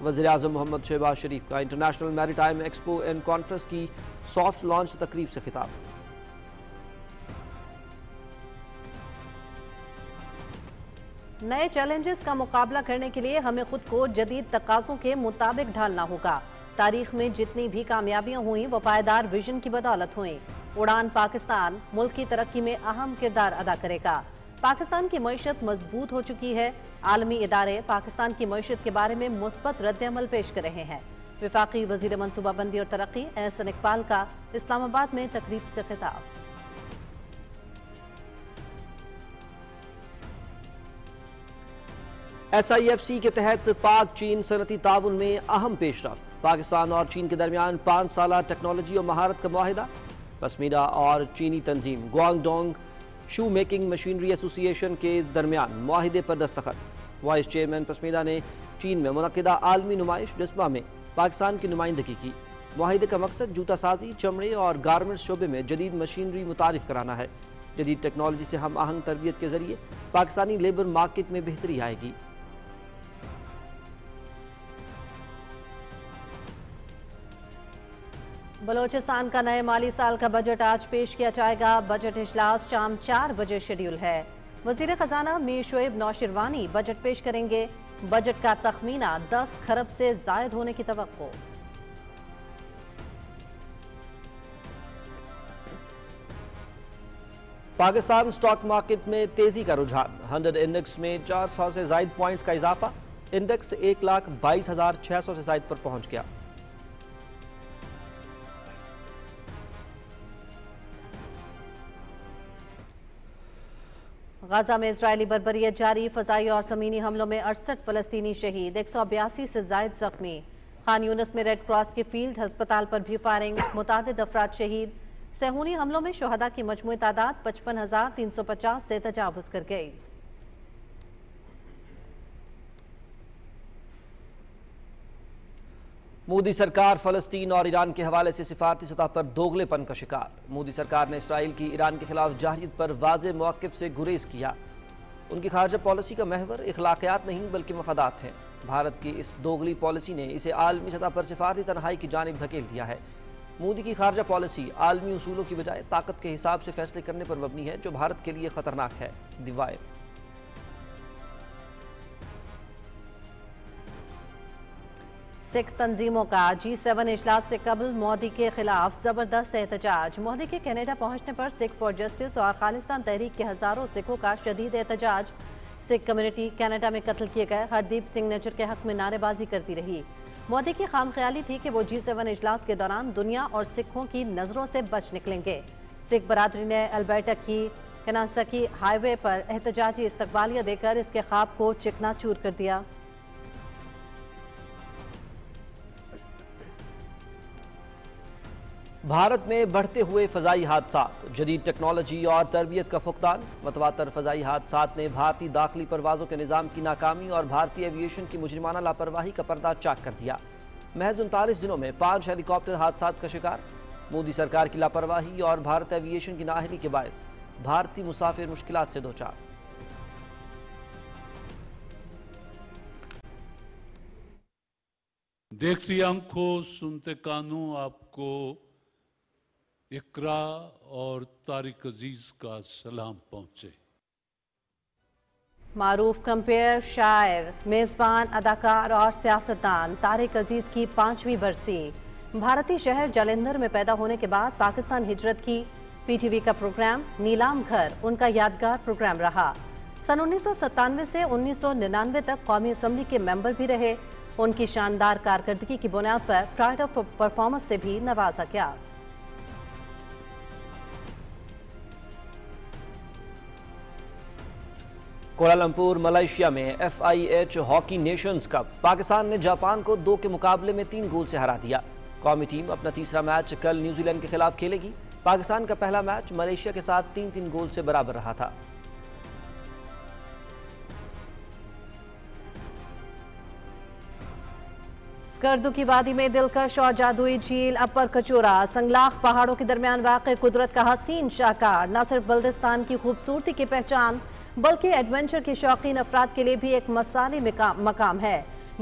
وزیر اعظم محمد شہباز شریف کا انٹرنیشنل میری ٹائم ایکسپو اینڈ کانفرنس کی سافٹ لانچ تقریب سے خطاب۔ نئے چیلنجز کا مقابلہ کرنے کے لیے ہمیں خود کو جدید تقاضوں کے مطابق ڈھالنا ہوگا۔ تاریخ میں جتنی بھی کامیابیاں ہوئیں وہ پائیدار ویژن کی بدولت ہوئیں۔ اڑان پاکستان ملک کی ترقی میں اہم کردار ادا کرے گا۔ پاکستان کی معیشت مضبوط ہو چکی ہے۔ عالمی ادارے پاکستان کی معیشت کے بارے میں مثبت رد عمل پیش کر رہے ہیں۔ وفاقی وزیر منصوبہ بندی اور ترقی احسن اقبال کا اسلام آباد میں تقریب سے خطاب۔ SIFC کے تحت پاک چین صنعتی تعاون میں اہم پیش رفت۔ پاکستان اور چین کے درمیان 5 سالہ ٹیکنالوجی اور مہارت کا معاہدہ۔ پسمینا اور چینی تنظیم going Dong shoe making machinery ایسوسی ایشن کے درمیان معاہدے پر دستخط۔ وائس چیئرمین پسمینا نے چین میں منعقدہ عالمی نمائش ڈسما میں پاکستان کی نمائندگی کی۔ معاہدے کا مقصد جوتا سازی، چمڑے اور گارمنٹس شعبے میں جدید مشینری متعارف کرانا ہے۔ جدید ٹیکنالوجی سے ہم آہنگ تربیت کے ذریعے پاکستانی لیبر مارکیٹ میں بہتری آئے گی۔ بلوچستان کا نئے مالی سال کا بجٹ آج پیش کیا جائے گا۔ بجٹ اجلاس شام 4 بجے شیڈیول ہے۔ وزیر خزانہ میر شعیب نوشروانی بجٹ پیش کریں گے۔ بجٹ کا تخمینہ 10 کھرب سے زائد ہونے کی توقع۔ پاکستان سٹاک مارکیٹ میں تیزی کا رجحان۔ 100 انڈیکس میں 400 سے زائد پوائنٹس کا اضافہ۔ انڈیکس 1,22,600 سے زائد پر پہنچ گیا۔ غزہ میں اسرائیلی بربریت جاری۔ فضائی اور زمینی حملوں میں 68 فلسطینی شہید، 182 سے زائد زخمی۔ خان یونس میں ریڈ کراس کے فیلڈ ہسپتال پر بھی فائرنگ، متعدد افراد شہید۔ صہیونی حملوں میں شہداء کی مجموعی تعداد 55,350 سے تجاوز کر گئی۔ مودی سرکار فلسطین اور ایران کے حوالے سے سفارتی سطح پر دوغلے پن کا شکار۔ مودی سرکار نے اسرائیل کی ایران کے خلاف جارحیت پر واضح موقف سے گریز کیا۔ ان کی خارجہ پالیسی کا محور اخلاقیات نہیں بلکہ مفادات ہیں۔ بھارت کی اس دوغلی پالیسی نے اسے عالمی سطح پر سفارتی تنہائی کی جانب دھکیل دیا ہے۔ مودی کی خارجہ پالیسی عالمی اصولوں کی بجائے طاقت کے حساب سے فیصلے کرنے پر مبنی ہے، جو بھارت کے لیے خطرناک ہے۔ دی وائر۔ سکھ تنظیموں کا G7 اجلاس سے قبل مودی کے خلاف زبردست احتجاج۔ مودی کے کینیڈا پہنچنے پر سکھ فار جسٹس اور خالصتان تحریک کے ہزاروں سکھوں کا شدید احتجاج۔ سکھ کمیونٹی کینیڈا میں قتل کیے گئے ہردیپ سنگھ نجر کے حق میں نعرے بازی کرتی رہی۔ مودی کی خام خیالی تھی کہ وہ G7 اجلاس کے دوران دنیا اور سکھوں کی نظروں سے بچ نکلیں گے۔ سکھ برادری نے البرٹا کی کناسکی ہائی وے پر احتجاجی استقبالیہ دے کر اس کے خواب کو چکنا چور کر دیا۔ بھارت میں بڑھتے ہوئے فضائی حادثات، جدید ٹیکنالوجی اور تربیت کا فقدان۔ متواتر فضائی حادثات نے بھارتی داخلی پروازوں کے نظام کی ناکامی اور بھارتی ایوی ایشن کی مجرمانہ لاپرواہی کا پردہ چاک کر دیا۔ محض 39 دنوں میں 5 ہیلی کاپٹر حادثات کا شکار۔ مودی سرکار کی لاپرواہی اور بھارت ایوی ایشن کی نااہلی کے باعث بھارتی مسافر مشکلات سے دوچار۔ دیکھتی آنکھوں سنتے کانوں آپ کو اقرا اور طارق عزیز کا سلام پہنچے۔ معروف کمپیئر، شاعر، میزبان، اداکار اور سیاستدان طارق عزیز کی 5ویں برسی۔ بھارتی شہر جلندھر میں پیدا ہونے کے بعد پاکستان ہجرت کی۔ PTV کا پروگرام نیلام گھر ان کا یادگار پروگرام رہا۔ سن 1997 سے 1999 تک قومی اسمبلی کے ممبر بھی رہے۔ ان کی شاندار کارکردگی کی بنیاد پر پرائڈ آف پرفارمنس سے بھی نوازا گیا۔ کوالالمپور ملائیشیا میں FIH hockey nations cup Pakistan نے جاپان کو 2 کے مقابلے میں 3 گول سے ہرا دیا۔ قومی ٹیم اپنا تیسرا میچ کل نیوزی لینڈ کے خلاف کھیلے گی۔ پاکستان کا پہلا میچ ملائیشیا کے ساتھ 3-3 گول سے برابر رہا تھا۔ اسکردو کی وادی میں دلکش اور جادوئی جھیل اپر کچورا، سنگلاخ پہاڑوں کے درمیان واقع قدرت کا حسین شاہکار نہ صرف بلدستان کی خوبصورتی کی پہچان بلکہ ایڈونچر کے شوقین افراد کے لیے بھی ایک مثالی مقام ہے۔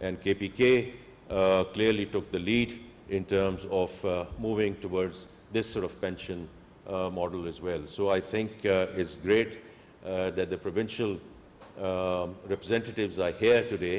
and KPK clearly took the lead in terms of moving towards this sort of pension model as well. So I think it's great that the provincial representatives are here today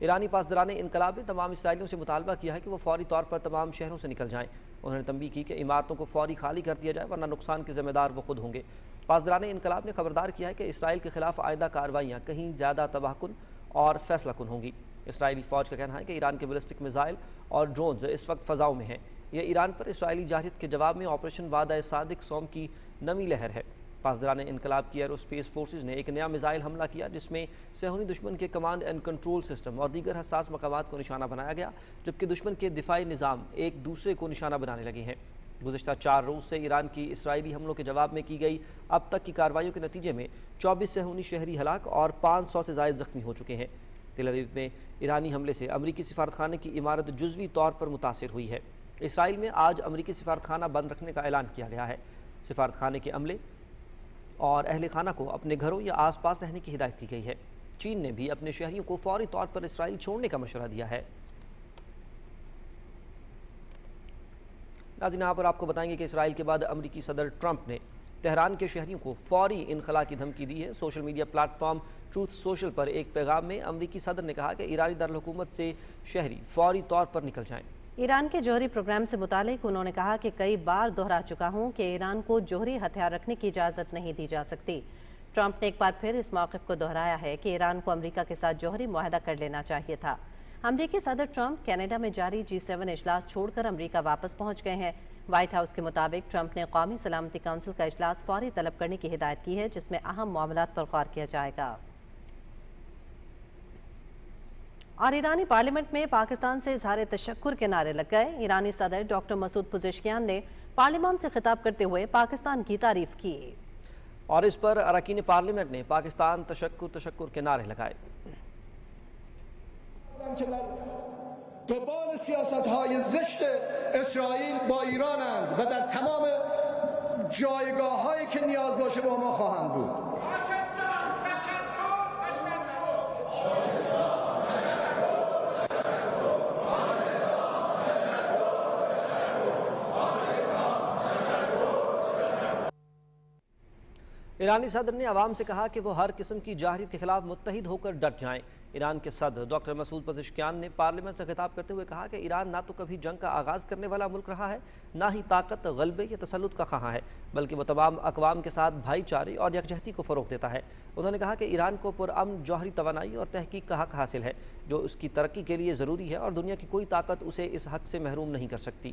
ایرانی پاسداران انقلاب نے تمام اسرائیلیوں سے مطالبہ کیا ہے کہ وہ فوری طور پر تمام شہروں سے نکل جائیں۔ انہوں نے تنبیہ کی کہ عمارتوں کو فوری خالی کر دیا جائے ورنہ نقصان کے ذمہ دار وہ خود ہوں گے۔ پاسداران انقلاب نے خبردار کیا ہے کہ اسرائیل کے خلاف آئندہ کارروائیاں کہیں زیادہ تباہ کن اور فیصلہ کن ہوں گی۔ اسرائیلی فوج کا کہنا ہے کہ ایران کے بیلسٹک میزائل اور ڈرونز اس وقت فضاؤں میں ہیں۔ یہ ایران پر اسرائیلی جارحیت کے جواب میں آپریشن وعدہ صادق سوم کی نمی لہر ہے۔ پاسداران انقلاب کی ایرو اسپیس فورسز نے ایک نیا میزائل حملہ کیا جس میں صہیونی دشمن کے کمانڈ اینڈ کنٹرول سسٹم اور دیگر حساس مقامات کو نشانہ بنایا گیا، جبکہ دشمن کے دفاعی نظام ایک دوسرے کو نشانہ بنانے لگے ہیں۔ گزشتہ 4 روز سے ایران کی اسرائیلی حملوں کے جواب میں کی گئی اب تک کی کارروائیوں کے نتیجے میں 24 صہیونی شہری ہلاک اور 500 سے زائد زخمی ہو چکے ہیں۔ تل ابیب میں ایرانی حملے سے امریکی سفارتخانے کی عمارت جزوی طور پر متاثر ہوئی ہے۔ اسرائیل میں آج امریکی سفارتخانہ بند رکھنے کا اعلان کیا گیا ہے۔ سفارتخانے کے عملے اور اہل خانہ کو اپنے گھروں یا آس پاس رہنے کی ہدایت کی گئی ہے۔ چین نے بھی اپنے شہریوں کو فوری طور پر اسرائیل چھوڑنے کا مشورہ دیا ہے۔ ناظرین، یہاں پر آپ کو بتائیں گے کہ اسرائیل کے بعد امریکی صدر ٹرمپ نے تہران کے شہریوں کو فوری انخلاء کی دھمکی دی ہے۔ Social media platform Truth Social پر ایک پیغام میں امریکی صدر نے کہا کہ ایرانی دارالحکومت سے شہری فوری طور پر نکل جائیں۔ ایران کے جوہری پروگرام سے متعلق انہوں نے کہا کہ کئی بار دہرا چکا ہوں کہ ایران کو جوہری ہتھیار رکھنے کی اجازت نہیں دی جا سکتی۔ ٹرمپ نے ایک بار پھر اس موقف کو دہرایا ہے کہ ایران کو امریکہ کے ساتھ جوہری معاہدہ کر لینا چاہیے تھا۔ امریکی صدر ٹرمپ کینیڈا میں جاری G7 اجلاس چھوڑ کر امریکہ واپس پہنچ گئے ہیں۔ وائٹ ہاؤس کے مطابق ٹرمپ نے قومی سلامتی کونسل کا اجلاس فوری طلب کرنے کی ہدایت کی ہے، جس میں اہم معاملات پر غور کیا جائے گا۔ اور ایرانی پارلیمنٹ میں پاکستان سے اظہار تشکر کے نعرے لگ گئے۔ ایرانی صدر ڈاکٹر مسعود پزشکیان نے پارلیمان سے خطاب کرتے ہوئے پاکستان کی تعریف کی اور اس پر اراکین پارلیمنٹ نے پاکستان تشکر کے نعرے لگائے۔ قبال سیاست‌های زشت اسرائیل با ایرانند و در تمام جایگاه‌هایی که نیاز باشه با ما خواهند بود. ایرانی صدر نے عوام سے کہا کہ وہ ہر قسم کی جارحیت کے خلاف متحد ہو کر ڈٹ جائیں۔ ایران کے صدر ڈاکٹر مسعود پزشکیان نے پارلیمنٹ سے خطاب کرتے ہوئے کہا کہ ایران نہ تو کبھی جنگ کا آغاز کرنے والا ملک رہا ہے، نہ ہی طاقت، غلبے یا تسلط کا خواہاں ہے، بلکہ وہ تمام اقوام کے ساتھ بھائی چارے اور یکجہتی کو فروغ دیتا ہے۔ انہوں نے کہا کہ ایران کو پرامن جوہری توانائی اور تحقیق کا حق حاصل ہے، جو اس کی ترقی کے لیے ضروری ہے، اور دنیا کی کوئی طاقت اسے اس حق سے محروم نہیں کر سکتی۔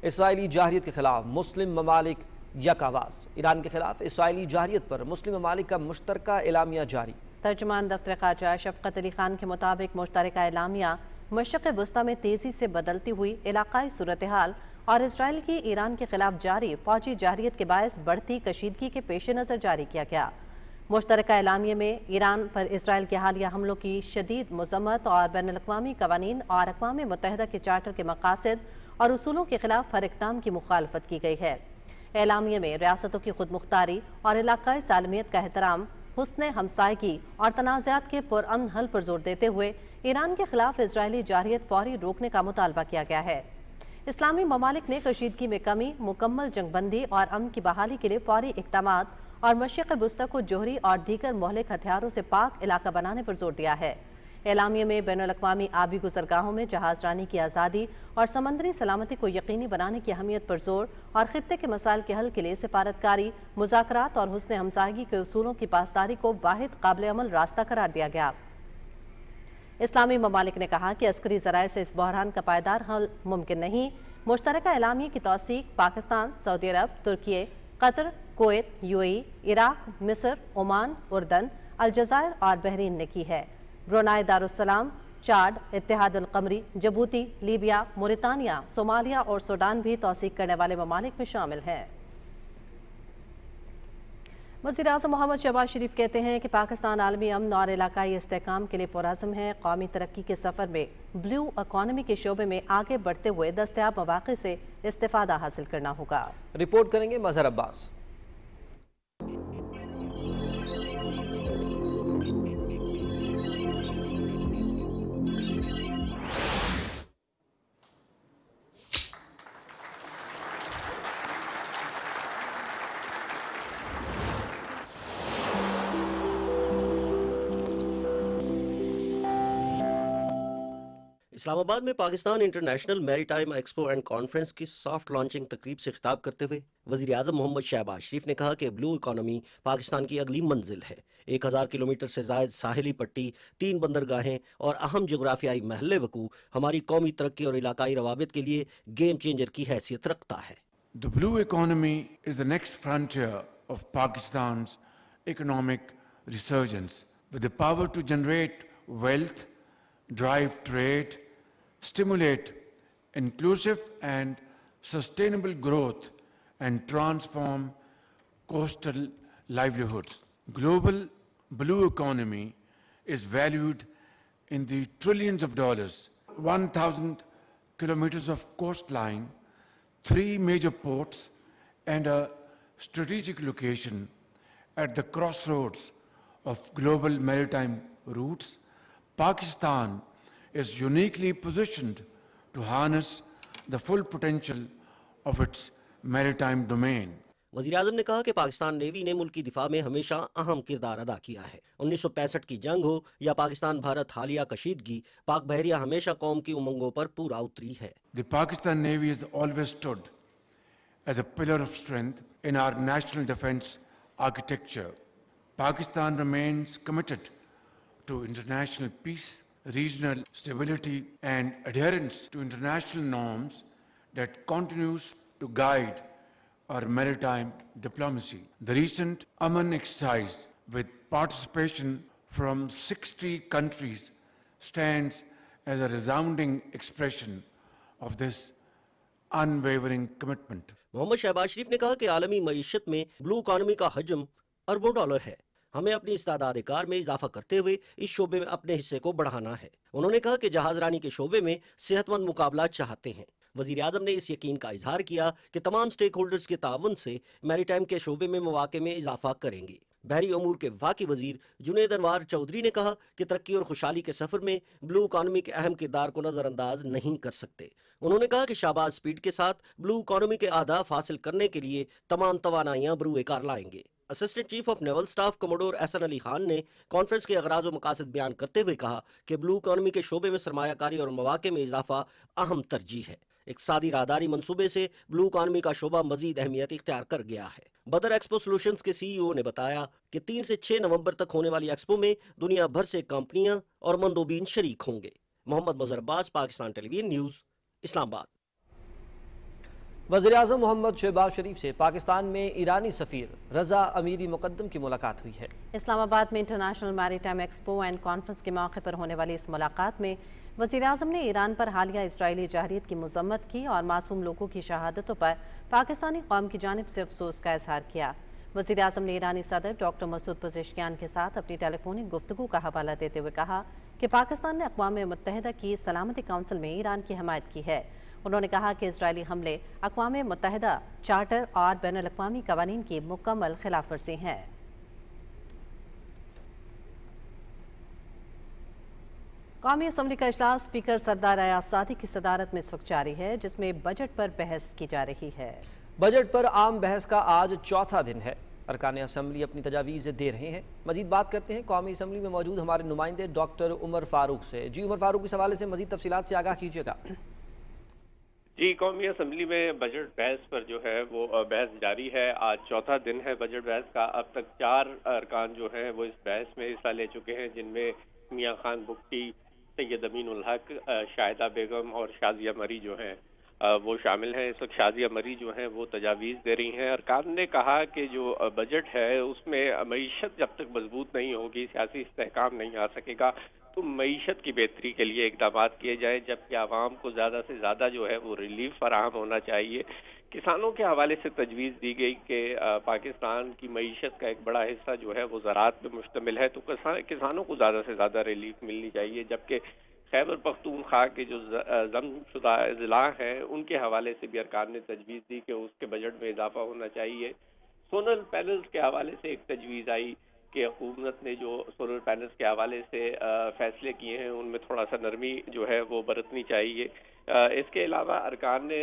اسرائیلی جارحیت کے خلاف مسلم ممالک یک آواز۔ ایران کے خلاف اسرائیلی جارحیت پر مسلم ممالک کا مشترکہ اعلامیہ جاری۔ ترجمان دفتر خارجہ شفقت علی خان کے مطابق مشترکہ اعلامیہ مشرق وسطی میں تیزی سے بدلتی ہوئی علاقائی صورتحال اور اسرائیل کی ایران کے خلاف جاری فوجی جارحیت کے باعث بڑھتی کشیدگی کے پیش نظر جاری کیا گیا۔ مشترکہ اعلامیے میں ایران پر اسرائیل کے حالیہ حملوں کی شدید مذمت اور بین الاقوامی قوانین اور اقوام متحدہ کے چارٹر کے مقاصد اور اصولوں کے خلاف ہر اقدام کی مخالفت کی گئی ہے۔ اعلامیے میں ریاستوں کی خود مختاری اور علاقائی سالمیت کا احترام، حسن ہمسائیگی اور تنازعات کے پرامن حل پر زور دیتے ہوئے ایران کے خلاف اسرائیلی جارحیت فوری روکنے کا مطالبہ کیا گیا ہے۔ اسلامی ممالک نے کشیدگی میں کمی، مکمل جنگ بندی اور امن کی بحالی کے لیے فوری اقدامات اور مشرق وسطی کو جوہری اور دیگر مہلک ہتھیاروں سے پاک علاقہ بنانے پر زور دیا ہے۔ اعلامیے میں بین الاقوامی آبی گزرگاہوں میں جہاز رانی کی آزادی اور سمندری سلامتی کو یقینی بنانے کی اہمیت پر زور اور خطے کے مسائل کے حل کے لیے سفارتکاری، مذاکرات اور حسن ہمسائیگی کے اصولوں کی پاسداری کو واحد قابل عمل راستہ قرار دیا گیا۔ اسلامی ممالک نے کہا کہ عسکری ذرائع سے اس بحران کا پائیدار حل ممکن نہیں۔ مشترکہ اعلامیے کی توثیق پاکستان، سعودی عرب، ترکی، قطر، کویت، UAE، عراق، مصر، عمان، اردن، الجزائر اور بحرین نے کی ہے۔ برونائی دارالسلام، چاڈ، اتحاد القمری، جبوتی، لیبیا، موریتانیہ، صومالیہ اور سوڈان بھی توثیق کرنے والے ممالک میں شامل ہیں۔ وزیراعظم محمد شہباز شریف کہتے ہیں کہ پاکستان عالمی امن اور علاقائی استحکام کے لیے پرعزم ہے۔ قومی ترقی کے سفر میں بلیو اکانومی کے شعبے میں آگے بڑھتے ہوئے دستیاب مواقع سے استفادہ حاصل کرنا ہوگا۔ رپورٹ کریں گے مظہر عباس۔ اسلام آباد میں پاکستان انٹرنیشنل میری ٹائم ایکسپو اینڈ کانفرنس کی سافٹ لانچنگ تقریب سے خطاب کرتے ہوئے وزیر اعظم محمد شہباز شریف نے کہا کہ بلو اکانومی پاکستان کی اگلی منزل ہے۔ 1000 کلومیٹر سے زائد ساحلی پٹی، 3 بندرگاہیں اور اہم جغرافیائی محل وقوع ہماری قومی ترقی اور علاقائی روابط کے لیے گیم چینجر کی حیثیت رکھتا ہے۔ The blue economy is the next frontier of Pakistan's economic resurgence, with the power to generate wealth, drive trade, stimulate inclusive and sustainable growth, and transform coastal livelihoods. Global blue economy is valued in the trillions of dollars. 1,000 kilometers of coastline, 3 major ports, and a strategic location at the crossroads of global maritime routes. Pakistan is uniquely positioned to harness the full potential of its maritime domain. وزیر اعظم نے کہا کہ Pakistan navy نے ملک کی دفاع میں ہمیشہ اہم کردار ادا کیا ہے۔ 1965 کی جنگ ہو یا پاکستان بھارت حالیہ کشیدگی، پاک بحریہ ہمیشہ قوم کی امنگوں پر پورا اتری ہے۔ The Pakistan Navy has always stood as a pillar of strength in our national defense architecture. Pakistan remains committed to international peace, regional stability, and adherence to international norms that continues to guide our maritime diplomacy. The recent Aman exercise, with participation from 60 countries, stands as a resounding expression of this unwavering commitment. محمد شہباز شریف نے کہا کہ عالمی معیشت میں بلو economy کا حجم اربوں dollar ہے۔ ہمیں اپنی استعداد کار میں اضافہ کرتے ہوئے اس شعبے میں اپنے حصے کو بڑھانا ہے۔ انہوں نے کہا کہ جہاز رانی کے شعبے میں صحت مند مقابلہ چاہتے ہیں۔ وزیر اعظم نے اس یقین کا اظہار کیا کہ تمام سٹیک ہولڈرز کے تعاون سے میری ٹائم کے شعبے میں مواقع میں اضافہ کریں گے۔ بحری امور کے واقعی وزیر جنید انوار چودھری نے کہا کہ ترقی اور خوشحالی کے سفر میں بلو اکانومی کے اہم کردار کو نظر انداز نہیں کر سکتے۔ انہوں نے کہا کہ شہباز سپیڈ کے ساتھ بلو اکانومی کے اہداف حاصل کرنے کے لیے تمام توانائیاں بروئے کار لائیں گے۔ Assistant chief of naval staff commodore Ahsan Ali Khan نے کانفرنس کے اغراض و مقاصد بیان کرتے ہوئے کہا کہ بلو اکانومی کے شعبے میں سرمایہ کاری اور مواقع میں اضافہ اہم ترجیح ہے۔ اقتصادی راہداری منصوبے سے بلو اکانومی کا شعبہ مزید اہمیت اختیار کر گیا ہے۔ بدر ایکسپو سولوشنز کے سی ای او نے بتایا کہ 3 سے 6 نومبر تک ہونے والی ایکسپو میں دنیا بھر سے کمپنیاں اور مندوبین شریک ہوں گے۔ محمد مظہر عباس، پاکستان ٹیلی ویژن نیوز، اسلام آباد۔ وزیر اعظم محمد شہباز شریف سے پاکستان میں ایرانی سفیر رضا امیری مقدم کی ملاقات ہوئی ہے۔ اسلام آباد میں انٹرنیشنل میری ٹائم ایکسپو اینڈ کانفرنس کے موقع پر ہونے والی اس ملاقات میں وزیر اعظم نے ایران پر حالیہ اسرائیلی جارحیت کی مذمت کی اور معصوم لوگوں کی شہادتوں پر پاکستانی قوم کی جانب سے افسوس کا اظہار کیا۔ وزیر اعظم نے ایرانی صدر ڈاکٹر مسعود پزشکیان کے ساتھ اپنی ٹیلی فونک گفتگو کا حوالہ دیتے ہوئے کہا کہ پاکستان نے اقوام متحدہ کی سلامتی کونسل میں ایران کی حمایت کی ہے۔ انہوں نے کہا کہ اسرائیلی حملے اقوام متحدہ چارٹر اور بین الاقوامی قوانین کی مکمل خلاف ورزی ہیں۔ قومی اسمبلی کا اجلاس اسپیکر سردار ایاز صادق کی صدارت میں اس وقت جاری ہے، جس میں بجٹ پر بحث کی جا رہی ہے۔ بجٹ پر عام بحث کا آج چوتھا دن ہے۔ ارکان اسمبلی اپنی تجاویز دے رہے ہیں۔ مزید بات کرتے ہیں قومی اسمبلی میں موجود ہمارے نمائندے ڈاکٹر عمر فاروق سے۔ جی عمر فاروق، اس حوالے سے مزید تفصیلات سے آگاہ کیجیے گا۔ جی، قومی اسمبلی میں بجٹ بحث پر جو ہے وہ بحث جاری ہے۔ آج چوتھا دن ہے بجٹ بحث کا۔ اب تک 4 ارکان جو ہیں وہ اس بحث میں حصہ لے چکے ہیں، جن میں میاں خان بگٹی، سید امین الحق، شاہدہ بیگم اور شازیہ مری جو ہیں وہ شامل ہیں۔ اس وقت شازیہ مری جو ہیں وہ تجاویز دے رہی ہیں۔ ارکان نے کہا کہ جو بجٹ ہے اس میں معیشت جب تک مضبوط نہیں ہوگی، سیاسی استحکام نہیں آ سکے گا، تو معیشت کی بہتری کے لیے اقدامات کیے جائیں، جبکہ عوام کو زیادہ سے زیادہ جو ہے وہ ریلیف فراہم ہونا چاہیے۔ کسانوں کے حوالے سے تجویز دی گئی کہ پاکستان کی معیشت کا ایک بڑا حصہ جو ہے وہ زراعت پہ مشتمل ہے، تو کسانوں کو زیادہ سے زیادہ ریلیف ملنی چاہیے، جبکہ خیبر پختونخوا کے جو ضم شدہ اضلاع ہیں ان کے حوالے سے بھی ارکان نے تجویز دی کہ اس کے بجٹ میں اضافہ ہونا چاہیے۔ سولر پینلز کے حوالے سے ایک تجویز آئی کہ حکومت نے جو سولر پینلز کے حوالے سے فیصلے کیے ہیں ان میں تھوڑا سا نرمی جو ہے وہ برتنی چاہیے۔ اس کے علاوہ ارکان نے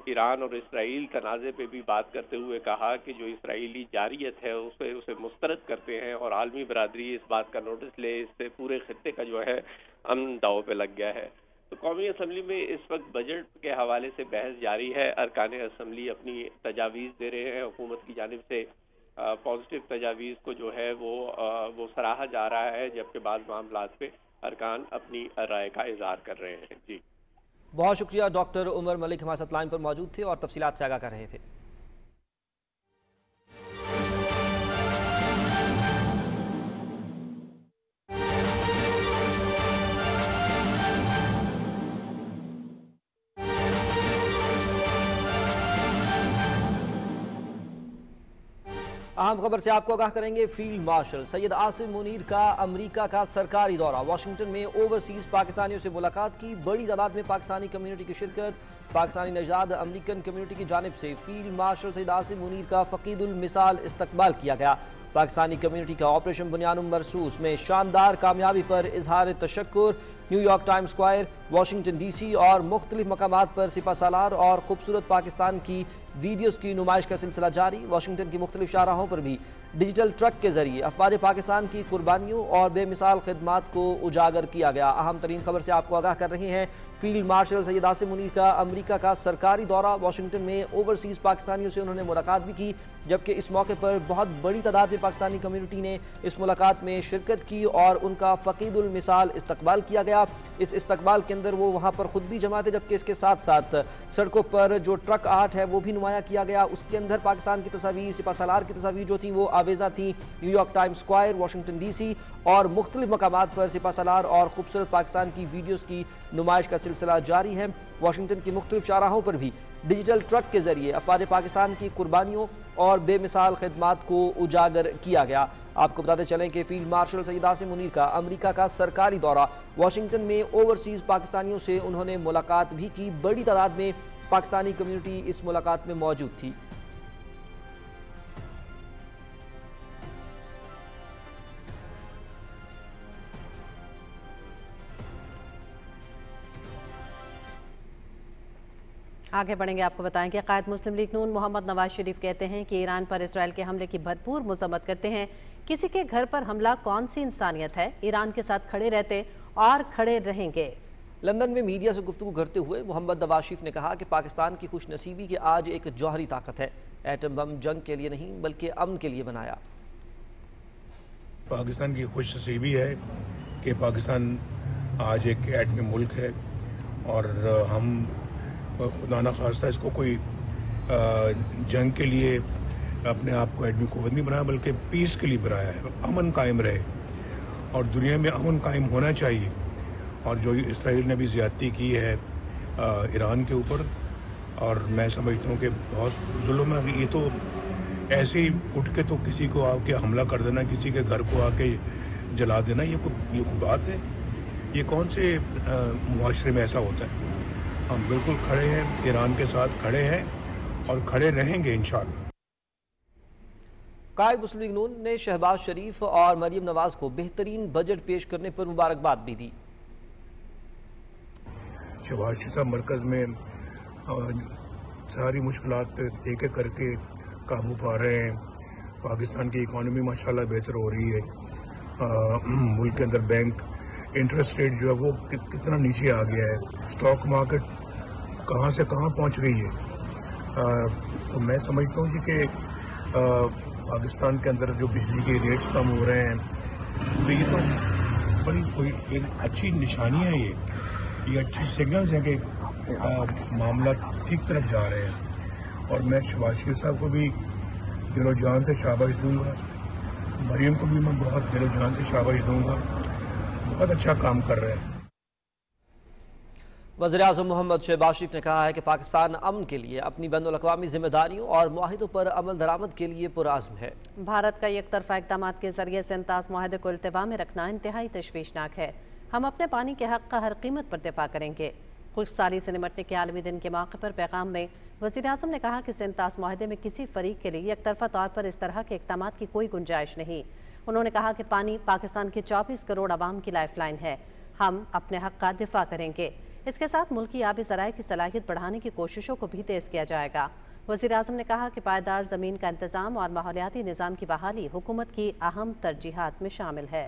ایران اور اسرائیل تنازع پہ بھی بات کرتے ہوئے کہا کہ جو اسرائیلی جارحیت ہے اسے مسترد کرتے ہیں اور عالمی برادری اس بات کا نوٹس لے، اس سے پورے خطے کا جو ہے امن داؤ پہ لگ گیا ہے۔ تو قومی اسمبلی میں اس وقت بجٹ کے حوالے سے بحث جاری ہے. ارکان اسمبلی اپنی تجاویز دے رہے ہیں. حکومت کی جانب سے پازیٹیو تجاویز کو جو ہے وہ سراہا جا رہا ہے، جبکہ بعض معاملات پہ ارکان اپنی رائے کا اظہار کر رہے ہیں. جی بہت شکریہ ڈاکٹر عمر ملک ہمارے ساتھ لائن پر موجود تھے اور تفصیلات سے آگاہ کر رہے تھے. اہم خبر سے آپ کو آگاہ کریں گے. فیلڈ مارشل سید عاصم منیر کا امریکہ کا سرکاری دورہ. واشنگٹن میں اوورسیز پاکستانیوں سے ملاقات کی. بڑی تعداد میں پاکستانی کمیونٹی کی شرکت. پاکستانی نژاد امریکن کمیونٹی کی جانب سے فیلڈ مارشل سید عاصم منیر کا فقید المثال استقبال کیا گیا. پاکستانی کمیونٹی کا آپریشن بنیان مرصوص میں شاندار کامیابی پر اظہار تشکر. New York Times Square, Washington D C اور مختلف مقامات پر سپہ سالار اور خوبصورت پاکستان کی ویڈیوز کی نمائش کا سلسلہ جاری. واشنگٹن کی مختلف شاہراہوں پر بھی ڈیجیٹل ٹرک کے ذریعے افواج پاکستان کی قربانیوں اور بے مثال خدمات کو اجاگر کیا گیا. اہم ترین خبر سے آپ کو آگاہ کر رہے ہیں. فیلڈ مارشل سید عاصم منیر کا امریکہ کا سرکاری دورہ. واشنگٹن میں اوورسیز پاکستانیوں سے انہوں نے ملاقات بھی کی، جبکہ اس موقع پر بہت بڑی تعداد میں پاکستانی کمیونٹی نے اس ملاقات میں شرکت کی اور ان کا فقید المثال استقبال کیا گیا. اس استقبال کے اندر وہ وہاں پر خود بھی جمع تھے، جبکہ اس کے ساتھ ساتھ سڑکوں پر جو ٹرک آرٹ ہے وہ بھی نمایاں کیا گیا. اس کے اندر پاکستان کی تصاویر، سپہ سالار کی تصاویر جو تھیں وہ آویزاں تھیں. New York Times Square, Washington D C اور مختلف مقامات پر سپہ سالار اور خوبصورت پاکستان کی ویڈیوز کی نمائش کا سلسلہ جاری ہے. واشنگٹن کی مختلف شاہراہوں پر بھی ڈیجیٹل ٹرک کے ذریعے افواج پاکستان کی قربانیوں اور بے مثال خدمات کو اجاگر کیا گیا. آپ کو بتاتے چلیں کہ فیلڈ مارشل سید عاصم منیر کا امریکہ کا سرکاری دورہ. واشنگٹن میں اوورسیز پاکستانیوں سے انہوں نے ملاقات بھی کی. بڑی تعداد میں پاکستانی کمیونٹی اس ملاقات میں موجود تھی. آگے بڑھیں گے. آپ کو بتائیں کہ قائد مسلم لیگ نون محمد نواز شریف کہتے ہیں کہ ایران پر اسرائیل کے حملے کی بھرپور مذمت کرتے ہیں. کسی کے گھر پر حملہ کون سی انسانیت ہے؟ ایران کے ساتھ کھڑے رہتے اور کھڑے رہیں گے. لندن میں میڈیا سے گفتگو کرتے ہوئے محمد نواز شریف نے کہا کہ پاکستان کی خوش نصیبی کہ آج ایک جوہری طاقت ہے. ایٹم بم جنگ کے لیے نہیں بلکہ امن کے لیے بنایا. پاکستان کی خوش نصیبی ہے کہ پاکستان آج ایک ایٹمی ملک ہے اور ہم خدا نہ خواستہ اس کو کوئی جنگ کے لیے اپنے آپ کو ایٹمی قوت نہیں بنایا بلکہ پیس کے لیے بنایا ہے. امن قائم رہے اور دنیا میں امن قائم ہونا چاہیے. اور جو اسرائیل نے بھی زیادتی کی ہے ایران کے اوپر، اور میں سمجھتا ہوں کہ بہت ظلم ہے. یہ تو ایسے ہی اٹھ کے تو کسی کو آ کے حملہ کر دینا، کسی کے گھر کو آ کے جلا دینا، یہ کوئی بات ہے؟ یہ کون سے معاشرے میں ایسا ہوتا ہے؟ ہم بالکل کھڑے ہیں، ایران کے ساتھ کھڑے ہیں اور کھڑے رہیں گے انشاءاللہ. قائد مسلم لیگ نون نے شہباز شریف اور مریم نواز کو بہترین بجٹ پیش کرنے پر مبارکباد بھی دی. شہباز شریف صاحب مرکز میں ساری مشکلات پہ ایک ایک کر کے قابو پا رہے ہیں. پاکستان کی اکانومی ماشاءاللہ بہتر ہو رہی ہے. ملک کے اندر بینک انٹرسٹ ریٹ جو ہے وہ کتنا نیچے آ گیا ہے. اسٹاک مارکیٹ کہاں سے کہاں پہنچ گئی ہے. تو میں سمجھتا ہوں کہ پاکستان کے اندر جو بجلی کے ریٹس کم ہو رہے ہیں تو یہ تو بڑی کوئی ایک اچھی نشانی ہے. یہ اچھی سگنلز ہیں کہ معاملات ٹھیک طرف جا رہے ہیں. اور میں شہباز شریف صاحب کو بھی دل و جان سے شاباش دوں گا. مریم کو بھی میں بہت دل و جان سے شاباش دوں گا. بہت اچھا کام کر رہے ہیں. وزیراعظم محمد شہباز شریف نے کہا ہے کہ پاکستان امن کے لیے اپنی بین الاقوامی ذمہ داریوں اور معاہدوں پر عمل درآمد کے لیے پرعزم ہے. بھارت کا یک طرفہ اقدامات کے ذریعے سے انطاز معاہدے کو التوا میں رکھنا انتہائی تشویشناک ہے. ہم اپنے پانی کے حق کا ہر قیمت پر دفاع کریں گے. خشک سالی سے نمٹنے کے عالمی دن کے موقع پر پیغام میں وزیراعظم نے کہا کہ انطاز معاہدے میں کسی فریق کے لیے یک طرفہ طور پر اس طرح کے اقدامات کی کوئی گنجائش نہیں. انہوں نے کہا کہ پانی پاکستان کے 24 کروڑ عوام کی لائف لائن ہے. ہم اپنے حق کا دفاع کریں گے. اس کے ساتھ ملکی آبی ذرائع کی صلاحیت بڑھانے کی کوششوں کو بھی تیز کیا جائے گا. وزیراعظم نے کہا کہ پائیدار زمین کا انتظام اور ماحولیاتی نظام کی بحالی حکومت کی اہم ترجیحات میں شامل ہے.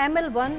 ML1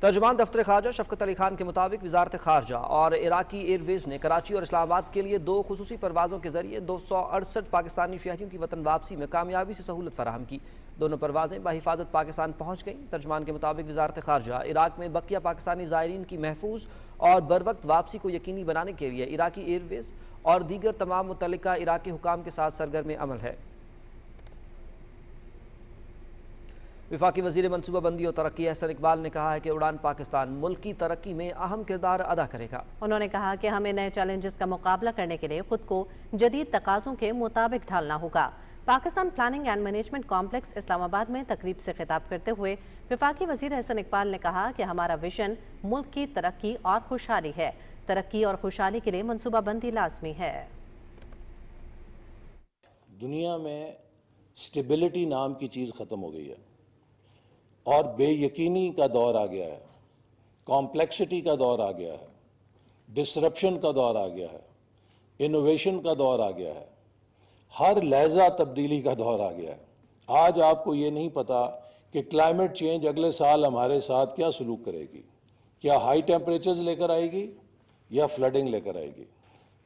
ترجمان دفتر خارجہ شفقت علی خان کے مطابق وزارت خارجہ اور عراقی ایئر ویز نے کراچی اور اسلام آباد کے لیے 2 خصوصی پروازوں کے ذریعے 268 پاکستانی شہریوں کی وطن واپسی میں کامیابی سے سہولت فراہم کی۔ دونوں پروازیں بحفاظت پاکستان پہنچ گئیں۔ ترجمان کے مطابق وزارت خارجہ عراق میں بقیہ پاکستانی زائرین کی محفوظ اور بروقت واپسی کو یقینی بنانے کے لیے عراقی ایئر ویز اور دیگر تمام متعلقہ عراقی حکام کے ساتھ سرگرم عمل ہے۔ وفاقی وزیر منصوبہ بندی اور ترقی احسن اقبال نے کہا ہے کہ اڑان پاکستان ملک کی ترقی میں اہم کردار ادا کرے گا۔ انہوں نے کہا کہ ہمیں نئے چیلنجز کا مقابلہ کرنے کے لیے خود کو جدید تقاضوں کے مطابق ڈھالنا ہوگا۔ Pakistan planning and management complex Islamabad میں تقریب سے خطاب کرتے ہوئے وفاقی وزیر احسن اقبال نے کہا کہ ہمارا ویژن ملک کی ترقی اور خوشحالی ہے۔ ترقی اور خوشحالی کے لیے منصوبہ بندی لازمی ہے۔ دنیا میں سٹیبلٹی نام کی چیز ختم ہو گئی ہے اور بے یقینی کا دور آ گیا ہے، کمپلیکسٹی کا دور آ گیا ہے، ڈسرپشن کا دور آ گیا ہے، انوویشن کا دور آ گیا ہے، ہر لحظہ تبدیلی کا دور آ گیا ہے۔ آج آپ کو یہ نہیں پتا کہ کلائمیٹ چینج اگلے سال ہمارے ساتھ کیا سلوک کرے گی، کیا ہائی ٹیمپریچرز لے کر آئے گی یا فلڈنگ لے کر آئے گی۔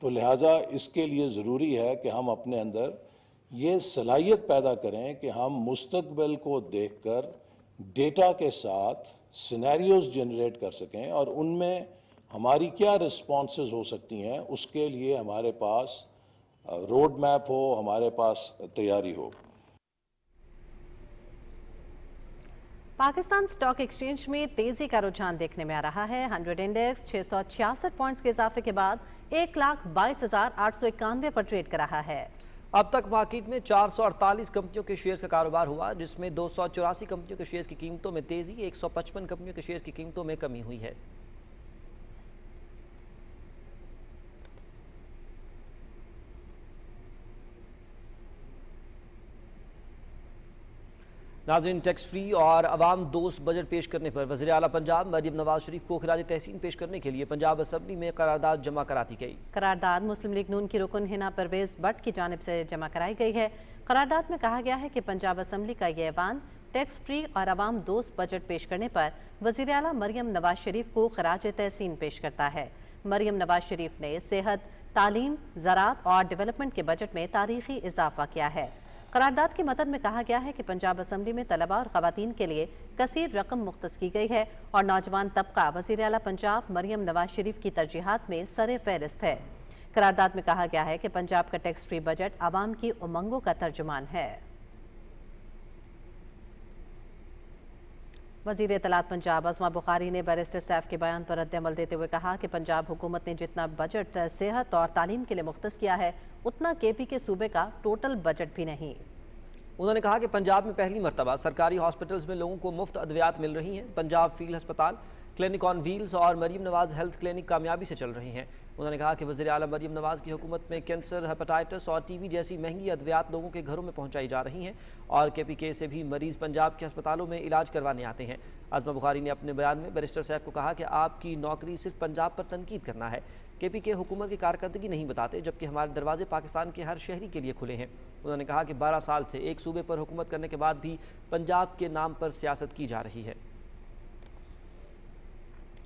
تو لہٰذا اس کے لیے ضروری ہے کہ ہم اپنے اندر یہ صلاحیت پیدا کریں کہ ہم مستقبل کو دیکھ کر ڈیٹا کے ساتھ سینیریوز جنریٹ کر سکیں اور ان میں ہماری کیا رسپانسز ہو سکتی ہیں، اس کے لیے ہمارے پاس روڈ میپ ہو، ہمارے پاس تیاری ہو۔ پاکستان سٹاک ایکسچینج میں تیزی کا رجحان دیکھنے میں آ رہا ہے۔ 100 انڈیکس 666 پوائنٹس کے اضافے کے بعد 1,22,891 پر ٹریڈ کر رہا ہے۔ اب تک مارکیٹ میں 448 کمپنیوں کے شیئرز کا کاروبار ہوا، جس میں 284 کمپنیوں کے شیئرز کی قیمتوں میں تیزی، 155 کمپنیوں کے شیئرز کی قیمتوں میں کمی ہوئی ہے۔ ناظرین، ٹیکس فری اور عوام دوست بجٹ پیش کرنے پر وزیر اعلیٰ پنجاب مریم نواز شریف کو خراج تحسین پیش کرنے کے لیے پنجاب اسمبلی میں قرارداد جمع کرا دی گئی۔ قرارداد مسلم لیگ نون کی رکن ہنا پرویز بٹ کی جانب سے جمع کرائی گئی ہے۔ قرارداد میں کہا گیا ہے کہ پنجاب اسمبلی کا یہ ایوان ٹیکس فری اور عوام دوست بجٹ پیش کرنے پر وزیر اعلیٰ مریم نواز شریف کو خراج تحسین پیش کرتا ہے۔ مریم نواز شریف نے صحت، تعلیم، زراعت اور ڈیولپمنٹ کے بجٹ میں تاریخی اضافہ کیا ہے۔ قرارداد کے متن میں کہا گیا ہے کہ پنجاب اسمبلی میں طلباء اور خواتین کے لیے کثیر رقم مختص کی گئی ہے اور نوجوان طبقہ وزیر اعلیٰ پنجاب مریم نواز شریف کی ترجیحات میں سر فہرست ہے۔ قرارداد میں کہا گیا ہے کہ پنجاب کا ٹیکس فری بجٹ عوام کی امنگوں کا ترجمان ہے۔ وزیر اطلاعات پنجاب عظمہ بخاری نے بیرسٹر سیف کے بیان پر رد عمل دیتے ہوئے کہا کہ پنجاب حکومت نے جتنا بجٹ صحت اور تعلیم کے لیے مختص کیا ہے اتنا کے پی کے صوبے کا ٹوٹل بجٹ بھی نہیں۔ انہوں نے کہا کہ پنجاب میں پہلی مرتبہ سرکاری ہاسپٹلز میں لوگوں کو مفت ادویات مل رہی ہیں۔ پنجاب فیلڈ ہسپتال، کلینک آن ویلز اور مریم نواز ہیلتھ کلینک کامیابی سے چل رہے ہیں۔ انہوں نے کہا کہ وزیر اعلیٰ مریم نواز کی حکومت میں کینسر، ہیپاٹائٹس اور ٹی بی جیسی مہنگی ادویات لوگوں کے گھروں میں پہنچائی جا رہی ہیں اور کے پی کے سے بھی مریض پنجاب کے ہسپتالوں میں علاج کروانے آتے ہیں۔ عظمہ بخاری نے اپنے بیان میں بیرسٹر سیف کو کہا کہ آپ کی نوکری صرف پنجاب پر تنقید کرنا ہے۔ کے پی کے حکومت کی کارکردگی نہیں بتاتے، جبکہ ہمارے دروازے پاکستان کے ہر شہری کے لیے کھلے ہیں۔ انہوں نے کہا کہ 12 سال سے ایک صوبے پر حکومت کرنے کے بعد بھی پنجاب کے نام پر سیاست کی جا رہی ہے۔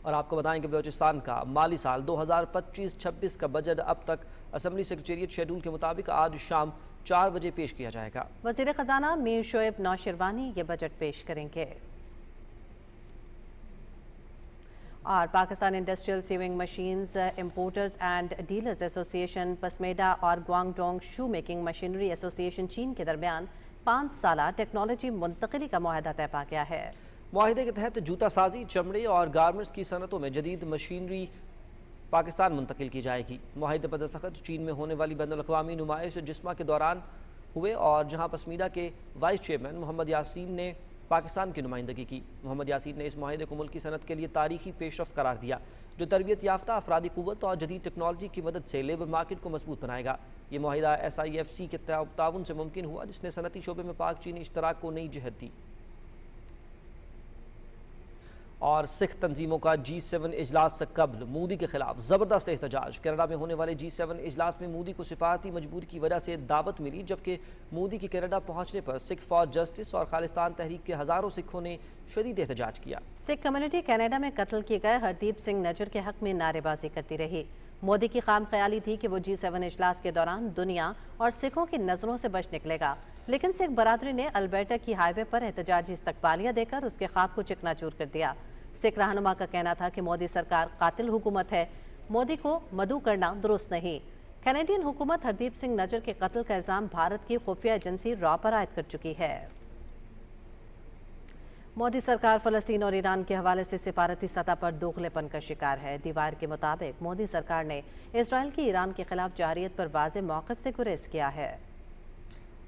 اور آپ کو بتائیں کہ بلوچستان کا مالی سال 2025-26 کا بجٹ اب تک اسمبلی سیکریٹریٹ شیڈول کے مطابق آج شام 4 بجے پیش کیا جائے گا۔ وزیر خزانہ میر شعیب نوشروانی یہ بجٹ پیش کریں گے۔ اور Pakistan industrial saving machines importers and dealers ایسوسی ایشن پسمیڈا اور going Dong shoe making machinery ایسوسی ایشن چین کے درمیان 5 سالہ ٹیکنالوجی منتقلی کا معاہدہ طے پا گیا ہے۔ معاہدے کے تحت جوتا سازی، چمڑے اور گارمنٹس کی صنعتوں میں جدید مشینری پاکستان منتقل کی جائے گی۔ معاہدے پر دستخط چین میں ہونے والی بین الاقوامی نمائش جسمہ کے دوران ہوئے اور جہاں پسمیڈا کے وائس چیئرمین محمد یاسین نے پاکستان کی نمائندگی کی۔ محمد یاسین نے اس معاہدے کو ملک کی صنعت کے لیے تاریخی پیش رفت قرار دیا، جو تربیت یافتہ افرادی قوت اور جدید ٹیکنالوجی کی مدد سے لیبر مارکیٹ کو مضبوط بنائے گا۔ یہ معاہدہ SIFC کے تعاون سے ممکن ہوا، جس نے صنعتی شعبے میں پاک چینی اشتراک کو نئی جہت دی۔ اور سکھ تنظیموں کا G7 اجلاس سے قبل مودی کے خلاف زبردست احتجاج۔ کینیڈا میں ہونے والے G7 اجلاس میں مودی کو سفارتی مجبوری کی وجہ سے دعوت ملی، جبکہ مودی کی کینیڈا پہنچنے پر سکھ فار جسٹس اور خالصتان تحریک کے ہزاروں سکھوں نے شدید احتجاج کیا۔ سکھ کمیونٹی کینیڈا میں قتل کیے گئے ہردیپ سنگھ نجر کے حق میں نعرے بازی کرتی رہی۔ مودی کی خام خیالی تھی کہ وہ G7 اجلاس کے دوران دنیا اور سکھوں کی نظروں سے بچ نکلے گا، لیکن سکھ برادری نے البرٹا کی ہائی وے پر احتجاجی استقبالیہ دے کر اس کے خواب کو چکنا چور کر دیا۔ سکھ رہنما کا کہنا تھا کہ مودی سرکار قاتل حکومت ہے، مودی کو مدعو کرنا درست نہیں۔ کینیڈین حکومت ہردیپ سنگھ نجر کے قتل کا الزام بھارت کی خفیہ ایجنسی را پر عائد کر چکی ہے۔ مودی سرکار فلسطین اور ایران کے حوالے سے سفارتی سطح پر دوغلے پن کا شکار ہے۔ دیوار کے مطابق مودی سرکار نے اسرائیل کی ایران کے خلاف جارحیت پر واضح موقف سے گریز کیا ہے۔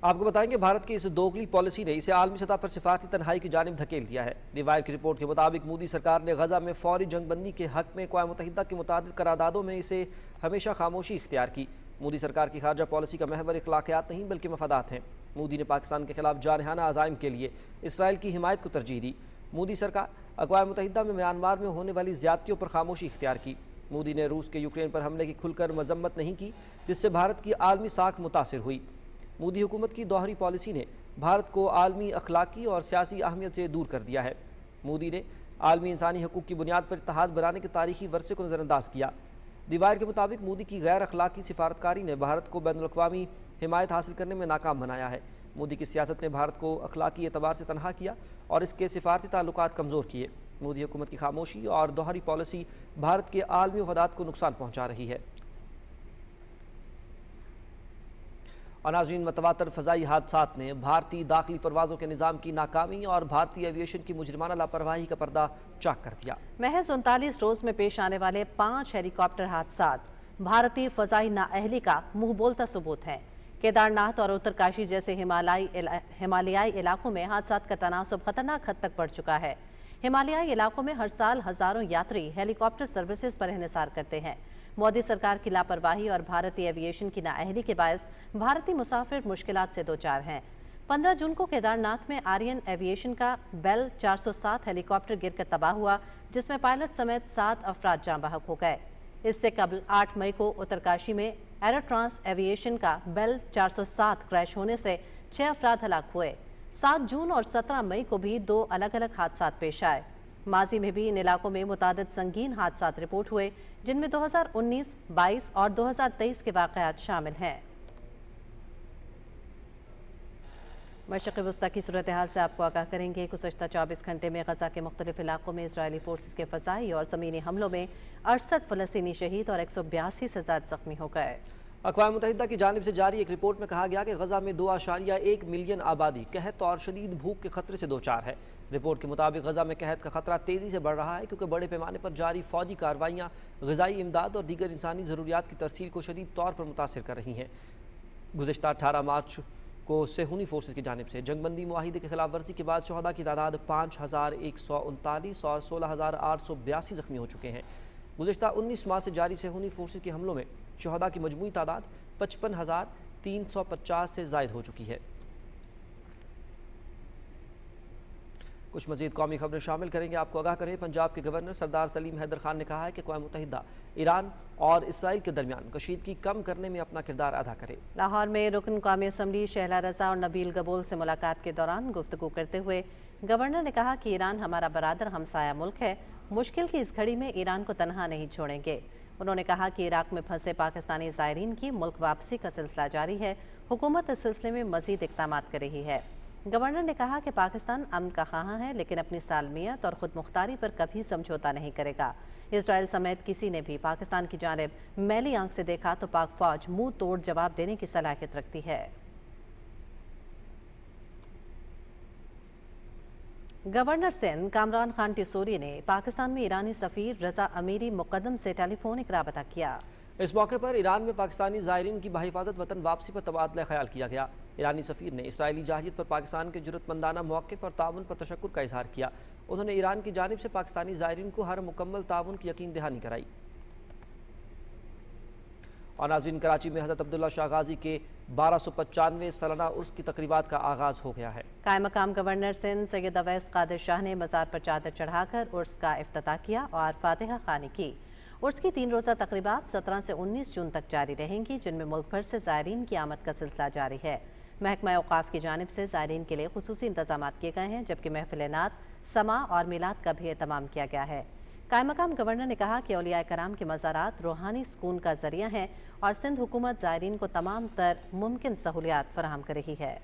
آپ کو بتائیں کہ بھارت کی اس دوغلی پالیسی نے اسے عالمی سطح پر سفارتی تنہائی کی جانب دھکیل دیا ہے۔ دیوار کی رپورٹ کے مطابق مودی سرکار نے غزہ میں فوری جنگ بندی کے حق میں اقوام متحدہ کے متعدد قراردادوں میں اسے ہمیشہ خاموشی اختیار کی۔ مودی سرکار کی خارجہ پالیسی کا محور اخلاقیات نہیں بلکہ مفادات ہیں۔ مودی نے پاکستان کے خلاف جارحانہ عزائم کے لیے اسرائیل کی حمایت کو ترجیح دی۔ مودی سرکار اقوام متحدہ میں میانمار میں ہونے والی زیادتیوں پر خاموشی اختیار کی۔ مودی نے روس کے یوکرین پر حملے کی کھل کر مذمت نہیں کی، جس سے بھارت کی عالمی ساکھ متاثر ہوئی۔ مودی حکومت کی دوہری پالیسی نے بھارت کو عالمی اخلاقی اور سیاسی اہمیت سے دور کر دیا ہے۔ مودی نے عالمی انسانی حقوق کی بنیاد پر اتحاد بنانے کے تاریخی ورثے کو نظر انداز کیا۔ دیوار کے مطابق مودی کی غیر اخلاقی سفارتکاری نے بھارت کو بین الاقوامی حمایت حاصل کرنے میں ناکام بنایا ہے۔ مودی کی سیاست نے بھارت کو اخلاقی اعتبار سے تنہا کیا اور اس کے سفارتی تعلقات کمزور کیے۔ مودی حکومت کی خاموشی اور دوہری پالیسی بھارت کے عالمی مفادات کو نقصان پہنچا رہی ہے۔ اور ناظرین، متواتر فضائی حادثات نے بھارتی داخلی پروازوں کے نظام کی ناکامی اور بھارتی ایویشن کی مجرمانہ لاپرواہی کا پردہ چاک کر دیا۔ محض 39 روز میں پیش آنے والے 5 ہیلی کاپٹر حادثات بھارتی فضائی نااہلی کا منہ بولتا ثبوت ہیں۔ کیدارناتھ اور اترکاشی جیسے ہمالیائی علاقوں میں حادثات کا تناسب خطرناک حد تک بڑھ چکا ہے۔ ہمالیائی علاقوں میں ہر سال ہزاروں یاتری ہیلی کاپٹر سروسز پر انحصار کرتے ہیں۔ مودی سرکار کی لاپرواہی اور بھارتی ایویشن کی نااہلی کے باعث بھارتی مسافر مشکلات سے دوچار ہیں۔ 15 جون کو کیدارناتھ میں آرین ایویشن کا بیل 407 ہیلی کاپٹر گر کر تباہ ہوا، جس میں پائلٹ سمیت 7 افراد جاں بحق ہو گئے۔ اس سے قبل 8 مئی کو اترکاشی میں ایرو ٹرانس ایویشن کا بیل 407 کریش ہونے سے 6 افراد ہلاک ہوئے۔ 7 جون اور 17 مئی کو بھی 2 الگ الگ حادثات پیش آئے۔ ماضی میں بھی ان علاقوں میں متعدد سنگین حادثات رپورٹ ہوئے، جن میں 2019، 22 اور 2023 کے واقعات شامل ہیں۔ مشرق وسطی کی صورتحال سے آپ کو آگاہ کریں گے۔ گزشتہ 24 گھنٹے میں غزہ کے مختلف علاقوں میں اسرائیلی فورسز کے فضائی اور زمینی حملوں میں 68 فلسطینی شہید اور 182 سے زائد زخمی ہو گئے۔ اقوام متحدہ کی جانب سے جاری ایک رپورٹ میں کہا گیا کہ غزہ میں 2.1 ملین آبادی قحط اور شدید بھوک کے خطرے سے دوچار ہے۔ رپورٹ کے مطابق غزہ میں قحط کا خطرہ تیزی سے بڑھ رہا ہے، کیونکہ بڑے پیمانے پر جاری فوجی کارروائیاں غذائی امداد اور دیگر انسانی ضروریات کی ترسیل کو شدید طور پر متاثر کر رہی ہیں۔ گزشتہ 18 مارچ کو صہیونی فورسز کی جانب سے جنگ بندی معاہدے کی خلاف ورزی کے بعد شہداء کی تعداد 5139 اور 16882 زخمی ہو چکے ہیں۔ گزشتہ 19 ماہ سے جاری صہیونی فورسز کے حملوں میں شہداء کی مجموعی تعداد 55,350 سے زائد ہو چکی ہے۔ کچھ مزید قومی خبریں شامل کریں گے۔ آپ کو آگاہ کریں، پنجاب کے گورنر سردار سلیم حیدر خان نے کہا ہے کہ اقوام متحدہ ایران اور اسرائیل کے درمیان کشیدگی کم کرنے میں اپنا کردار ادا کرے۔ لاہور میں رکن قومی اسمبلی شہلا رضا اور نبیل گبول سے ملاقات کے دوران گفتگو کرتے ہوئے گورنر نے کہا کہ ایران ہمارا برادر ہمسایہ ملک ہے، مشکل کی اس گھڑی میں ایران کو تنہا نہیں چھوڑیں گے۔ انہوں نے کہا کہ عراق میں پھنسے پاکستانی زائرین کی ملک واپسی کا سلسلہ جاری ہے، حکومت اس سلسلے میں مزید اقدامات کر رہی ہے۔ گورنر نے کہا کہ پاکستان امن کا خواہاں ہے، لیکن اپنی سالمیت اور خود مختاری پر کبھی سمجھوتا نہیں کرے گا۔ اسرائیل سمیت کسی نے بھی پاکستان کی جانب میلی آنکھ سے دیکھا تو پاک فوج منہ توڑ جواب دینے کی صلاحیت رکھتی ہے۔ گورنر سندھ کامران خان ٹیسوری نے پاکستان میں ایرانی سفیر رضا امیری مقدم سے ٹیلی فونک رابطہ کیا۔ اس موقع پر ایران میں پاکستانی زائرین کی بحفاظت وطن واپسی پر تبادلہ خیال کیا گیا۔ ایرانی سفیر نے اسرائیلی جارحیت پر پاکستان کے جرأت مندانہ موقف اور تعاون پر تشکر کا اظہار کیا۔ انہوں نے ایران کی جانب سے پاکستانی زائرین کو ہر مکمل تعاون کی یقین دہانی کرائی۔ اور ناظرین کراچی میں حضرت عبداللہ شاہ غازی کے 1295 سالانہ عرس کی تقریبات کا آغاز ہو گیا ہے۔ قائم مقام گورنر سندھ سید اویس قادر شاہ نے مزار پر چادر چڑھا کر عرس کا افتتاح کیا اور فاتحہ خوانی کی۔ عرس کی 3 روزہ تقریبات 17 سے 19 جون تک جاری رہیں گی، جن میں ملک بھر سے زائرین کی آمد کا سلسلہ جاری ہے۔ محکمہ اوقاف کی جانب سے زائرین کے لیے خصوصی انتظامات کیے گئے ہیں، جبکہ محفل نعت، سماع اور میلاد کا بھی اہتمام کیا گیا ہے۔ قائم مقام گورنر نے کہا کہ اولیاء کرام کے مزارات روحانی سکون کا ذریعہ ہیں اور سندھ حکومت زائرین کو تمام تر ممکن سہولیات فراہم کر رہی ہے۔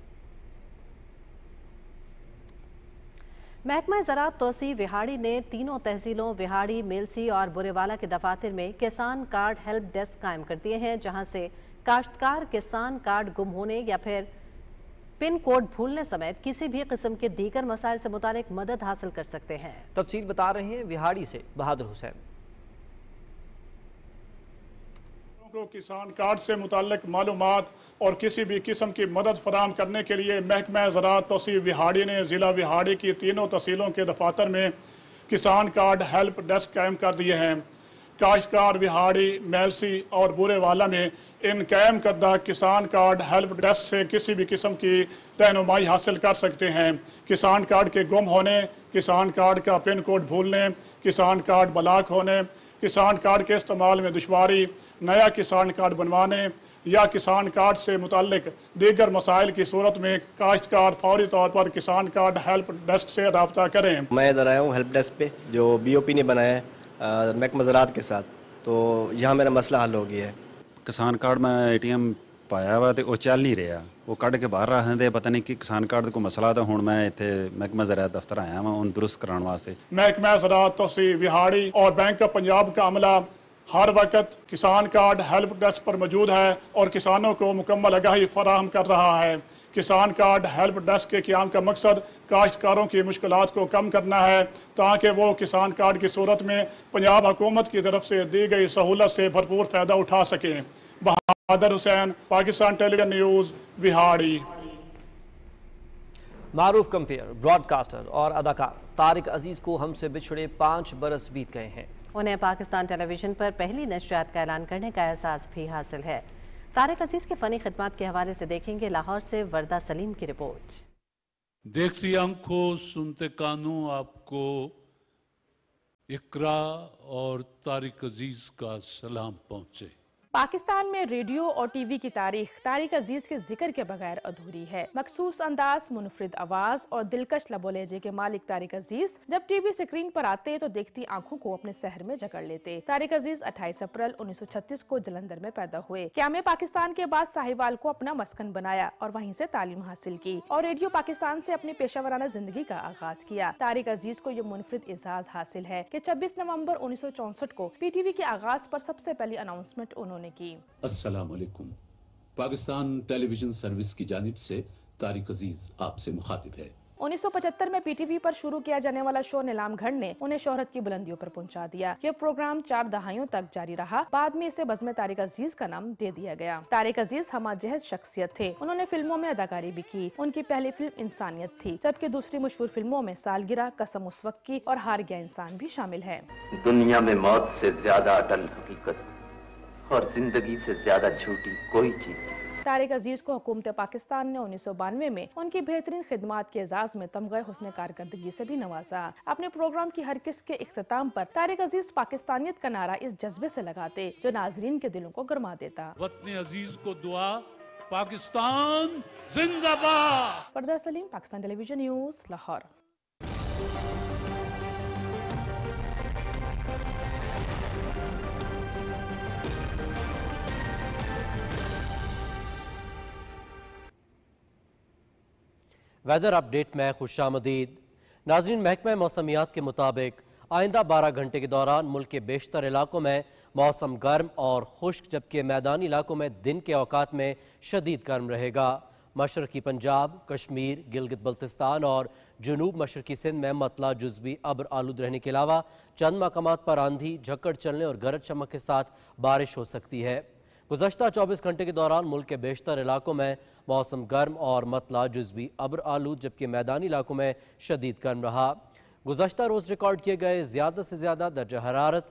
محکمہ زراعت توسیع وہاڑی نے تینوں تحصیلوں وہاڑی، میلسی اور برے والا کے دفاتر میں کسان کارڈ ہیلپ ڈیسک قائم کر دیے ہیں، جہاں سے کاشتکار کسان کارڈ گم ہونے یا پھر پن کوڈ بھولنے سمیت کسی بھی قسم کے دیگر مسائل سے متعلق مدد حاصل کر سکتے ہیں۔ تفصیل بتا رہے ہیں وہاڑی سے بہادر حسین۔ کو کسان کارڈ سے متعلق معلومات اور کسی بھی قسم کی مدد فراہم کرنے کے لیے محکمہ زراعت توسیع وہاڑی نے ضلع وہاڑی کی تینوں تحصیلوں کے دفاتر میں کسان کارڈ ہیلپ ڈیسک قائم کر دیے ہیں۔ کاشتکار وہاڑی، میلسی اور بورے والا میں ان قائم کردہ کسان کارڈ ہیلپ ڈیسک سے کسی بھی قسم کی رہنمائی حاصل کر سکتے ہیں۔ کسان کارڈ کے گم ہونے، کسان کارڈ کا پن کوڈ بھولنے، کسان کارڈ بلاک ہونے، کسان کارڈ کے استعمال میں دشواری، نیا کسان کارڈ بنوانے یا کسان کارڈ سے متعلق دیگر مسائل کی صورت میں کاشتکار فوری طور پر کسان کارڈ ہیلپ ڈیسک سے رابطہ کریں۔ میں ادھر آیا ہوں ہیلپ ڈیسک پہ جو بی او پی نے بنایا ہے محکمہ زراعت کے ساتھ، تو یہاں میرا مسئلہ حل ہو گیا ہے۔ کسان کارڈ میں اے ٹی ایم پایا ہوا تو وہ چل نہیں رہا، وہ کٹ کے باہر رہے تھے، پتہ نہیں کہ کسان کارڈ کو مسئلہ تھا۔ ہوں میں اتنے محکمہ زراعت دفتر آیا ہوں ان درست کرانے واسطے۔ محکمہ زراعت توسیع وہاڑی اور بینک آف پنجاب کا عملہ ہر وقت کسان کارڈ ہیلپ ڈیسک پر موجود ہے اور کسانوں کو مکمل آگاہی فراہم کر رہا ہے۔ کسان کارڈ ہیلپ ڈیسک کے قیام کا مقصد کاشتکاروں کی مشکلات کو کم کرنا ہے تاکہ وہ کسان کارڈ کی صورت میں پنجاب حکومت کی طرف سے دی گئی سہولت سے بھرپور فائدہ اٹھا سکیں۔ بہادر حسین، پاکستان ٹیلی ویژن نیوز، وہاڑی۔ معروف کمپیئر، براڈ کاسٹر اور اداکار طارق عزیز کو ہم سے بچھڑے 5 برس بیت گئے ہیں۔ انہیں پاکستان ٹیلی ویژن پر پہلی نشریات کا اعلان کرنے کا احساس بھی حاصل ہے۔ طارق عزیز کے فنی خدمات کے حوالے سے دیکھیں گے لاہور سے وردہ سلیم کی رپورٹ۔ دیکھتی آنکھوں، سنتے کانوں، آپ کو اقرا اور طارق عزیز کا سلام پہنچے۔ پاکستان میں ریڈیو اور ٹی وی کی تاریخ طارق عزیز کے ذکر کے بغیر ادھوری ہے۔ مخصوص انداز، منفرد آواز اور دلکش لب و لہجے کے مالک طارق عزیز جب ٹی وی سکرین پر آتے تو دیکھتی آنکھوں کو اپنے سحر میں جکڑ لیتے۔ طارق عزیز 28 اپریل 1936 کو جلندھر میں پیدا ہوئے۔ قیام پاکستان کے بعد ساہیوال کو اپنا مسکن بنایا اور وہیں سے تعلیم حاصل کی اور ریڈیو پاکستان سے اپنی پیشہ ورانہ زندگی کا آغاز کیا۔ طارق عزیز کو یہ منفرد اعزاز حاصل ہے کہ 26 نومبر 1964 کو پی ٹی وی کے آغاز پر سب سے پہلی اناؤنسمنٹ انہوں نے کی۔ السلام علیکم، پاکستان ٹیلی ویژن سروس کی جانب سے طارق عزیز آپ سے مخاطب ہے۔ 1975 میں پی ٹی وی پر شروع کیا جانے والا شو نیلام گھڑ نے انہیں شہرت کی بلندیوں پر پہنچا دیا۔ یہ پروگرام 4 دہائیوں تک جاری رہا، بعد میں اسے بزم طارق عزیز کا نام دے دیا گیا۔ طارق عزیز ہمہ جہز شخصیت تھے، انہوں نے فلموں میں اداکاری بھی کی۔ ان کی پہلی فلم انسانیت تھی، جبکہ دوسری مشہور فلموں میں سالگرہ، قسم اس وقت کی اور ہار گیا انسان بھی شامل ہے۔ دنیا میں موت سے زیادہ اٹل حقیقت اور زندگی سے زیادہ جھوٹی کوئی چیز نہیں۔ طارق عزیز کو حکومت پاکستان نے 1992 میں ان کی بہترین خدمات کے اعزاز میں تمغہ حسن کارکردگی سے بھی نوازا۔ اپنے پروگرام کی ہر قسط کے اختتام پر طارق عزیز پاکستانیت کا نعرہ اس جذبے سے لگاتے جو ناظرین کے دلوں کو گرما دیتا۔ وطن عزیز کو دعا، پاکستان زندہ باد۔ وردہ سلیم، پاکستان ٹیلی ویژن نیوز، لاہور۔ ویدر اپ ڈیٹ میں خوش آمدید۔ ناظرین، محکمہ موسمیات کے مطابق آئندہ 12 گھنٹے کے دوران ملک کے بیشتر علاقوں میں موسم گرم اور خشک، جبکہ میدانی علاقوں میں دن کے اوقات میں شدید گرم رہے گا۔ مشرقی پنجاب، کشمیر، گلگت بلتستان اور جنوب مشرقی سندھ میں مطلع جزوی ابر آلود رہنے کے علاوہ چند مقامات پر آندھی، جھکڑ چلنے اور گرج چمک کے ساتھ بارش ہو سکتی ہے۔ گزشتہ 24 گھنٹے کے دوران ملک کے بیشتر علاقوں میں موسم گرم اور مطلع جزوی ابر آلود، جبکہ میدانی علاقوں میں شدید گرم رہا۔ گزشتہ روز ریکارڈ کیے گئے زیادہ سے زیادہ درجہ حرارت